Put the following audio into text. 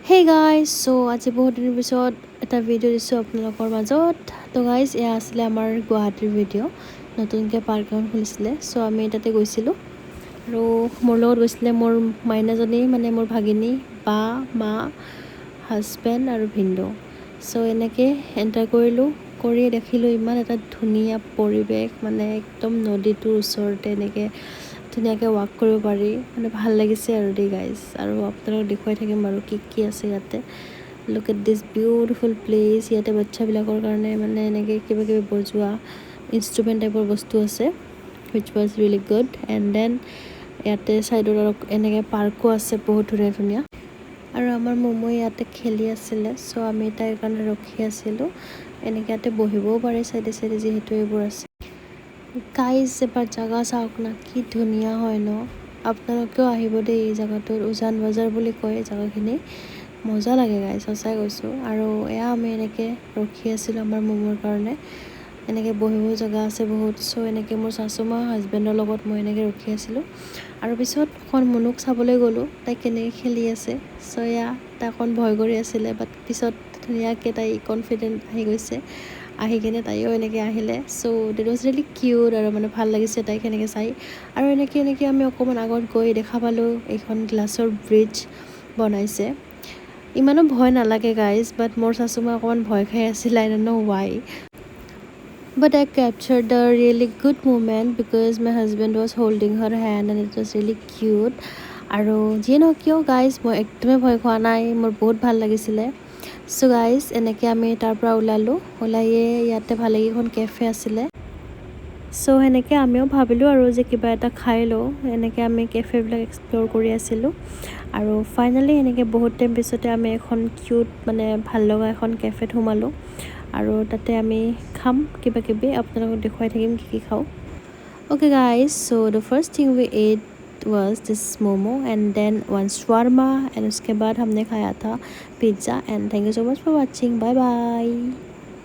Hey guys, so আজি বহুত দিনৰ পিছত এটা ভিডিঅ' দিছোঁ আপোনালোকৰ মাজত। তো গাইজ এয়া আছিলে আমাৰ গুৱাহাটীৰ ভিডিঅ'। নতুনকৈ পাৰ্ক এখন খুলিছিলে, চ' আমি তাতে গৈছিলোঁ আৰু মোৰ লগত গৈছিলে মোৰ মাইনাজনী, মানে মোৰ ভাগিনী, বা, মা, হাজবেণ্ড আৰু ভিনদেউ। চ' এনেকৈ এণ্টাৰ কৰিলোঁ, কৰি দেখিলোঁ ইমান এটা ধুনীয়া পৰিৱেশ, মানে একদম নদীটোৰ ওচৰতে এনেকৈ ধুনীয়াকৈ ৱাক কৰিব পাৰি, মানে ভাল লাগিছে আৰু দেই গাইজ। আৰু আপোনালোকক দেখুৱাই থাকিম বাৰু কি আছে ইয়াতে। Look at this beautiful place. ইয়াতে বাচ্ছাবিলাকৰ কাৰণে মানে এনেকৈ কিবা কিবি বজোৱা ইনষ্ট্ৰুমেণ্ট টাইপৰ বস্তু আছে, which was really good. And then ইয়াতে ছাইডত আৰু এনেকৈ পাৰ্কো আছে বহুত ধুনীয়া ধুনীয়া। আৰু আমাৰ মমো ইয়াতে খেলি আছিলে, চ' আমি তাইৰ কাৰণে ৰখি আছিলোঁ। এনেকৈ ইয়াতে বহিবও পাৰে চাইডে চাইডে, যিহেতু এইবোৰ আছে। গাইজ এবাৰ জেগা চাওক না, কি ধুনীয়া হয় ন। আপোনালোকেও আহিব দেই এই জেগাটোত। উজান বজাৰ বুলি কয় জেগাখিনি, মজা লাগে গাইজ, সঁচাই কৈছোঁ। আৰু এয়া আমি এনেকৈ ৰখি আছিলোঁ আমাৰ ম'মৰ কাৰণে। এনেকৈ বহিব জেগা আছে বহুত। চ' এনেকৈ মোৰ শাশুমা হাজবেণ্ডৰ লগত মই এনেকৈ ৰখি আছিলোঁ। আৰু পিছত অকণ মুনুক চাবলৈ গ'লোঁ, তাই কেনেকৈ খেলি আছে। চ' এয়া তাই অকণ ভয় কৰি আছিলে, বাট পিছত ধুনীয়াকৈ তাই কনফিডেণ্ট আহি গৈছে। আহি কিনে তাইও এনেকৈ আহিলে। চ' ডেট ৱাজ ৰিয়েলি কিউট, আৰু মানে ভাল লাগিছে তাইক সেনেকৈ চাই। আৰু এনেকৈ আমি অকণমান আগত গৈ দেখা পালোঁ এইখন গ্লাছৰ ব্ৰিজ বনাইছে। ইমানো ভয় নালাগে গাইজ, বাট মোৰ শাশুমা অকণমান ভয় খাই আছিল, I don't know' why. But I captured the really good moment because my husband was holding her hand and it was really cute. আৰু যিয়ে নহওক কিয় গাইজ, মই একদমেই ভয় খোৱা নাই, মোৰ বহুত ভাল লাগিছিলে। চ' গাইজ এনেকৈ আমি তাৰ পৰা ওলাইয়ে ইয়াতে ভালেকেইখন কেফে আছিলে। চ' সেনেকৈ আমিও ভাবিলোঁ আৰু যে কিবা এটা খাই লওঁ। এনেকৈ আমি কেফেবিলাক এক্সপ্ল'ৰ কৰি আছিলোঁ। আৰু ফাইনেলি এনেকৈ বহুত টাইম পিছতে আমি এখন কিউট, মানে ভাল লগা এখন কেফেত সোমালোঁ। আৰু তাতে আমি খাম কিবা কিবি, আপোনালোকক দেখুৱাই থাকিম কি খাওঁ। Okay guys, so the first thing we ate was this momo and then one shawarma, and उसके बाद हमने खाया था pizza. And thank you so much for watching. Bye bye.